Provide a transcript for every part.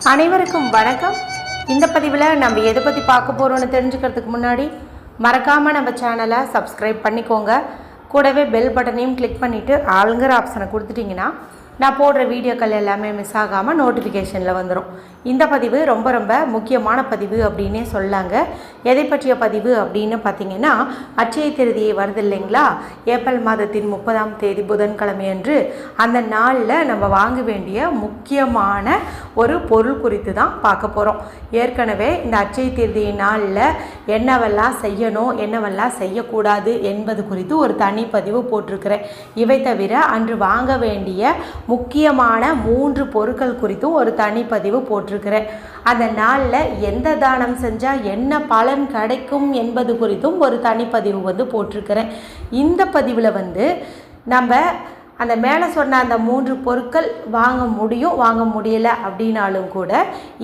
அனைவருக்கும் வணக்கம். இந்த பதிவில் நம்ம எதை பற்றி பார்க்க போகிறோன்னு தெரிஞ்சுக்கிறதுக்கு முன்னாடி மறக்காமல் நம்ம சேனலை சப்ஸ்கிரைப் பண்ணிக்கோங்க. கூடவே பெல் பட்டனையும் கிளிக் பண்ணிவிட்டு ஆளுங்கிற ஆப்ஷனை கொடுத்துட்டிங்கன்னா நான் போடுற வீடியோக்கள் எல்லாமே மிஸ் ஆகாமல் நோட்டிஃபிகேஷனில் வந்துடும். இந்த பதிவு ரொம்ப ரொம்ப முக்கியமான பதிவு அப்படின்னே சொல்லாங்க. எதை பற்றிய பதிவு அப்படின்னு பார்த்திங்கன்னா, அட்சய திருதியை வருது இல்லைங்களா, ஏப்ரல் மாதத்தின் 30ஆம் தேதி புதன்கிழமை அன்று அந்த நாளில் நம்ம வாங்க வேண்டிய முக்கியமான ஒரு பொருள் குறித்து தான் பார்க்க போகிறோம். ஏற்கனவே இந்த அட்சய திருதியை நாளில் என்னவெல்லாம் செய்யணும், என்னவெல்லாம் செய்யக்கூடாது என்பது குறித்து ஒரு தனி பதிவு போட்டிருக்கிறேன். இவை தவிர அன்று வாங்க வேண்டிய முக்கியமான 3 பொருட்கள் குறித்தும் ஒரு தனிப்பதிவு போட்டிருக்கிறேன். அந்த நாளில் எந்த தானம் செஞ்சால் என்ன பலன் கிடைக்கும் என்பது குறித்தும் ஒரு தனிப்பதிவு போட்டிருக்கிறேன். இந்த பதிவில் நம்ம அந்த மேலே சொன்ன அந்த 3 பொருட்கள் வாங்க முடியும், வாங்க முடியலை அப்படின்னாலும் கூட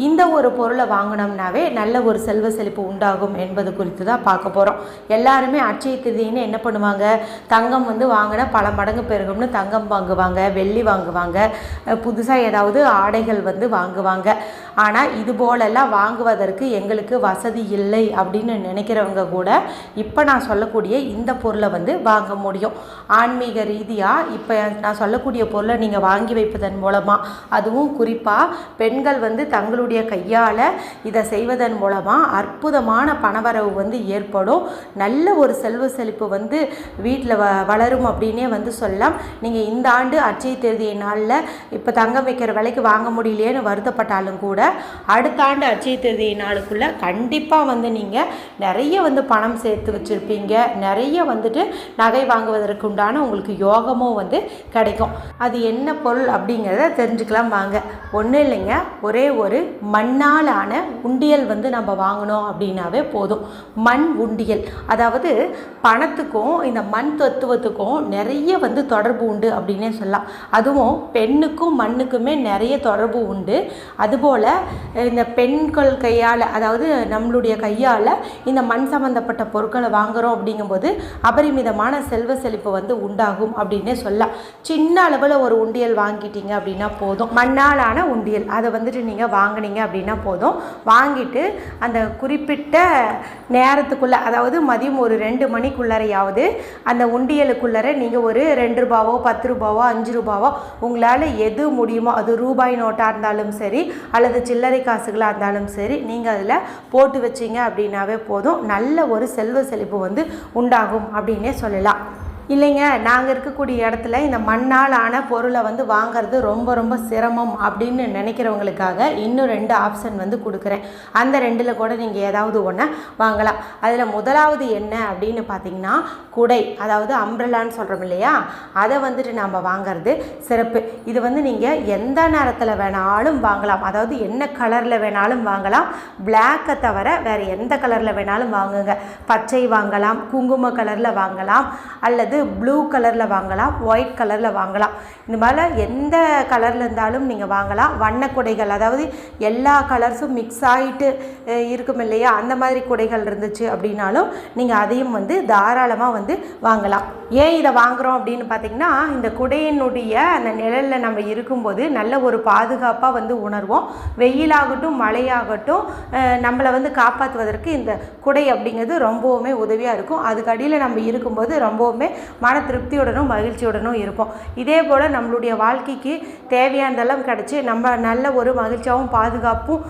இந்த ஒரு பொருளை வாங்கினோம்னாவே நல்ல ஒரு செல்வ செழிப்பு உண்டாகும் என்பது குறித்து தான் பார்க்க போகிறோம். எல்லாருமே அட்சய திருதின்னு என்ன பண்ணுவாங்க, தங்கம் வாங்கினா பல மடங்கு பெருகும்னு தங்கம் வாங்குவாங்க, வெள்ளி வாங்குவாங்க, புதுசாக ஏதாவது ஆடைகள் வாங்குவாங்க. ஆனால் இது போலெல்லாம் வாங்குவதற்கு எங்களுக்கு வசதி இல்லை அப்படின்னு நினைக்கிறவங்க கூட இப்போ நான் சொல்லக்கூடிய இந்த பொருளை வாங்க முடியும். ஆன்மீக ரீதியாக இப்போ நான் சொல்லக்கூடிய பொருளை நீங்கள் வாங்கி வைப்பதன் மூலமாக, அதுவும் குறிப்பாக பெண்கள் தங்களுடைய கையால் இதை செய்வதன் மூலமாக அற்புதமான பணவரவு ஏற்படும். நல்ல ஒரு செல்வ செழிப்பு வீட்டில் வளரும் அப்படின்னே சொல்லலாம். நீங்கள் இந்த ஆண்டு அட்சய திருதியை நாளில் இப்போ தங்கம் வைக்கிற விலைக்கு வாங்க முடியலையேன்னு வருத்தப்பட்டாலும் கூட அடுத்த ஆண்டு அட்சய திருதியை நாளுக்குள்ளே கண்டிப்பாக நீங்கள் நிறைய பணம் சேர்த்து வச்சுருப்பீங்க. நிறைய நகை வாங்குவதற்கு உண்டான உங்களுக்கு யோகமும் கிடைக்கும். அது என்ன பொருள் அப்படிங்கிறத தெரிஞ்சுக்கலாம் வாங்க. ஒன்றும் இல்லைங்க, ஒரே ஒரு மண்ணால் ஆன உண்டியல் நம்ம வாங்கணும் அப்படின்னாவே போதும். மண் உண்டியல், அதாவது பணத்துக்கும் இந்த மண் தத்துவத்துக்கும் நிறைய தொடர்பு உண்டு அப்படின்னே சொல்லலாம். அதுவும் பெண்ணுக்கும் மண்ணுக்குமே நிறைய தொடர்பு உண்டு. அதுபோல் இந்த பெண்கள் கையால், அதாவது நம்மளுடைய கையால் இந்த மண் சம்பந்தப்பட்ட பொருட்களை வாங்குகிறோம் அப்படிங்கும்போது அபரிமிதமான செல்வ செழிப்பு உண்டாகும் அப்படின்னே சொல்லலாம். சின்ன அளவில் ஒரு உண்டியல் வாங்கிட்டீங்க அப்படின்னா போதும், மண்ணாலான உண்டியல் அதை நீங்கள் வாங்கினீங்க அப்படின்னா போதும். வாங்கிட்டு அந்த குறிப்பிட்ட நேரத்துக்குள்ளே, அதாவது மதியம் ஒரு 2 மணிக்குள்ளரையாவது அந்த உண்டியலுக்குள்ளரை நீங்கள் ஒரு 2 ரூபாவோ 10 ரூபாவோ 5 ரூபாவோ உங்களால் எது முடியுமோ, அது ரூபாய் நோட்டாக இருந்தாலும் சரி அல்லது சில்லறை காசுகளாக இருந்தாலும் சரி, நீங்கள் அதில் போட்டு வச்சிங்க அப்படின்னாவே போதும். நல்ல ஒரு செல்வ செழிப்பு உண்டாகும் அப்படின்னே சொல்லலாம். இல்லைங்க, நாங்கள் இருக்கக்கூடிய இடத்துல இந்த மண்ணால் ஆன பொருளை வாங்கிறது ரொம்ப ரொம்ப சிரமம் அப்படின்னு நினைக்கிறவங்களுக்காக இன்னும் 2 ஆப்ஷன் கொடுக்குறேன். அந்த 2ல் கூட நீங்கள் ஏதாவது ஒன்று வாங்கலாம். அதில் முதலாவது என்ன அப்படின்னு பார்த்தீங்கன்னா, குடை, அதாவது அம்ப்ரெல்லான்னு சொல்கிறோம் இல்லையா, அதை நாம் வாங்கிறது சிறப்பு. இது நீங்கள் எந்த நேரத்தில் வேணாலும் வாங்கலாம். அதாவது என்ன கலரில் வேணாலும் வாங்கலாம். பிளாக்கை தவிர வேறு எந்த கலரில் வேணாலும் வாங்குங்க. பச்சை வாங்கலாம், குங்கும கலரில் வாங்கலாம், அல்லது ப்ளூ கலரில் வாங்கலாம், ஒயிட் கலரில் வாங்கலாம். இந்த மாதிரி எந்த கலரில் இருந்தாலும் நீங்கள் வாங்கலாம். வண்ணக்குடைகள், அதாவது எல்லா கலர்ஸும் மிக்ஸ் ஆகிட்டு இருக்கும் இல்லையா, அந்த மாதிரி குடைகள் இருந்துச்சு அப்படின்னாலும் நீங்கள் அதையும் தாராளமாக வாங்கலாம். ஏன் இதை வாங்குகிறோம் அப்படின்னு பார்த்திங்கன்னா, இந்த குடையினுடைய அந்த நிழலில் நம்ம இருக்கும்போது நல்ல ஒரு பாதுகாப்பாக உணர்வோம். வெயிலாகட்டும் மழையாகட்டும் நம்மளை காப்பாற்றுவதற்கு இந்த குடை அப்படிங்கிறது ரொம்பவுமே உதவியாக இருக்கும். அதுக்கு அடியில் நம்ம இருக்கும்போது ரொம்பவுமே மன திருப்தியுடனும் மகிழ்ச்சியுடனும் இருப்போம். இதே போல் நம்மளுடைய வாழ்க்கைக்கு தேவையானதெல்லாம் கிடச்சி நம்ம நல்ல ஒரு மகிழ்ச்சியாகவும் பாதுகாப்பும்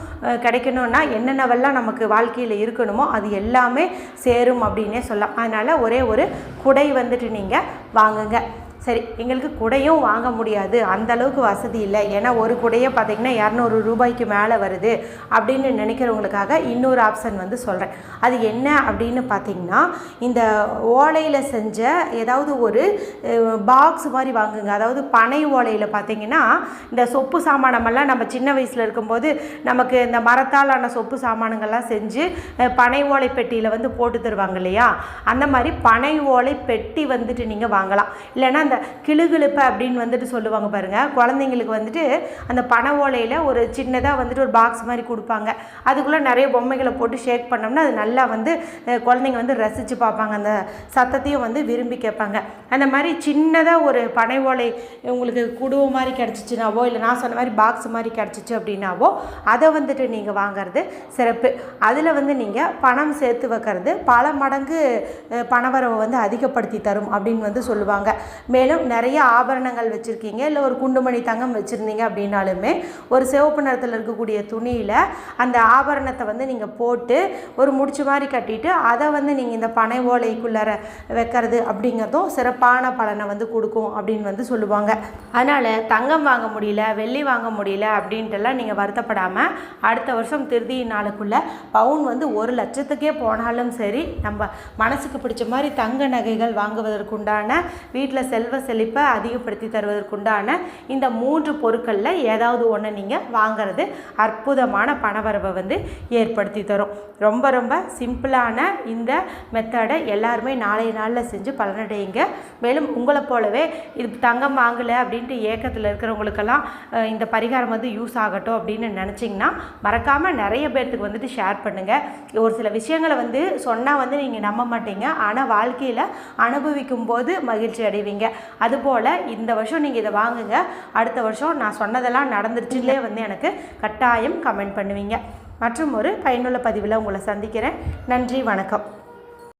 கிடைக்கணும்னா என்னென்னவெல்லாம் நமக்கு வாழ்க்கையில் இருக்கணுமோ அது எல்லாமே சேரும் அப்படின்னே சொல்லலாம். அதனால் ஒரே ஒரு குடை நீங்கள் வாங்குங்க. சரி, எங்களுக்கு குடையும் வாங்க முடியாது, அந்தளவுக்கு வசதி இல்லை, ஏன்னா ஒரு குடையை பார்த்திங்கன்னா 200 ரூபாய்க்கு மேலே வருது அப்படின்னு நினைக்கிறவங்களுக்காக இன்னொரு ஆப்ஷன் சொல்கிறேன். அது என்ன அப்படின்னு பார்த்திங்கன்னா, இந்த ஓலையில் செஞ்ச ஏதாவது ஒரு பாக்ஸ் மாதிரி வாங்குங்க. அதாவது பனை ஓலையில் பார்த்திங்கன்னா இந்த சொப்பு சாமானமெல்லாம் நம்ம சின்ன வயசில் இருக்கும்போது நமக்கு இந்த மரத்தாலான சொப்பு சாமானங்கள்லாம் செஞ்சு பனை ஓலை பெட்டியில் போட்டு தருவாங்க இல்லையா, அந்த மாதிரி பனை ஓலை பெட்டி நீங்கள் வாங்கலாம். இல்லைன்னா இந்த கிளுகிளுப்பு அப்படின்னு வந்துட்டு சொல்லுவாங்க பாருங்கள். குழந்தைங்களுக்கு வந்துட்டு அந்த பனை ஓலையில் ஒரு சின்னதாக வந்துட்டு ஒரு பாக்ஸ் மாதிரி கொடுப்பாங்க. அதுக்குள்ளே நிறைய பொம்மைகளை போட்டு ஷேக் பண்ணோம்னா அது நல்லா வந்து குழந்தைங்க வந்து ரசித்து பார்ப்பாங்க, அந்த சத்தத்தையும் வந்து விரும்பி கேட்பாங்க. அந்த மாதிரி சின்னதாக ஒரு பனை ஓலை உங்களுக்கு குடுவை மாதிரி கிடச்சிச்சினாவோ, இல்லை நான் சொன்ன மாதிரி பாக்ஸ் மாதிரி கிடச்சிச்சு அப்படின்னாவோ அதை வந்துட்டு நீங்கள் வாங்கிறது சிறப்பு. அதில் வந்து நீங்கள் பணம் சேர்த்து வைக்கிறது பல மடங்கு பணவரவை வந்து அதிகப்படுத்தி தரும் அப்படின்னு வந்து சொல்லுவாங்க. மேலும் நிறைய ஆபரணங்கள் வச்சுருக்கீங்க, இல்லை ஒரு குண்டுமணி தங்கம் வச்சுருந்தீங்க அப்படின்னாலுமே ஒரு சிவப்பு நிறத்தில் இருக்கக்கூடிய துணியில் அந்த ஆபரணத்தை வந்து நீங்கள் போட்டு ஒரு முடிச்சு மாதிரி கட்டிட்டு அதை வந்து நீங்கள் இந்த பனை ஓலைக்குள்ளார வைக்கிறது அப்படிங்கிறதும் சிறப்பான பலனை வந்து கொடுக்கும் அப்படின்னு வந்து சொல்லுவாங்க. அதனால் தங்கம் வாங்க முடியல, வெள்ளி வாங்க முடியல அப்படின்ட்டுலாம் நீங்கள் வருத்தப்படாமல் அடுத்த வருஷம் திருதி நாளுக்குள்ளே பவுன் வந்து 1 லட்சத்துக்கே போனாலும் சரி, நம்ம மனசுக்கு பிடிச்ச மாதிரி தங்க நகைகள் வாங்குவதற்குண்டான, வீட்டில் செல்வ செழிப்பை அதிகப்படுத்தி தருவதற்குண்டான இந்த 3 பொருட்களில் ஏதாவது ஒன்று நீங்கள் வாங்கிறது அற்புதமான பணவரவை வந்து ஏற்படுத்தி தரும். ரொம்ப ரொம்ப சிம்பிளான இந்த மெத்தடை எல்லாருமே நாளைய நாளில் செஞ்சு பலனடையுங்க. மேலும் உங்களை போலவே இது தங்கம் வாங்கலை அப்படின்ட்டு ஏக்கத்தில் இருக்கிறவங்களுக்கெல்லாம் இந்த பரிகாரம் வந்து யூஸ் ஆகட்டும் அப்படின்னு நினச்சிங்கன்னா மறக்காமல் நிறைய பேர்த்துக்கு வந்துட்டு ஷேர் பண்ணுங்கள். ஒரு சில விஷயங்களை வந்து சொன்னால் வந்து நீங்கள் நம்ப மாட்டீங்க, ஆனால் வாழ்க்கையில் அனுபவிக்கும் போது மகிழ்ச்சி அடைவீங்க. அதுபோல் இந்த வருஷம் நீங்கள் இதை வாங்குங்க, அடுத்த வருஷம் நான் சொன்னதெல்லாம் நடந்துருச்சுலே வந்து எனக்கு கட்டாயம் கமெண்ட் பண்ணுவீங்க. மற்றும் ஒரு பயனுள்ள பதிவில் உங்களை சந்திக்கிறேன். நன்றி, வணக்கம்.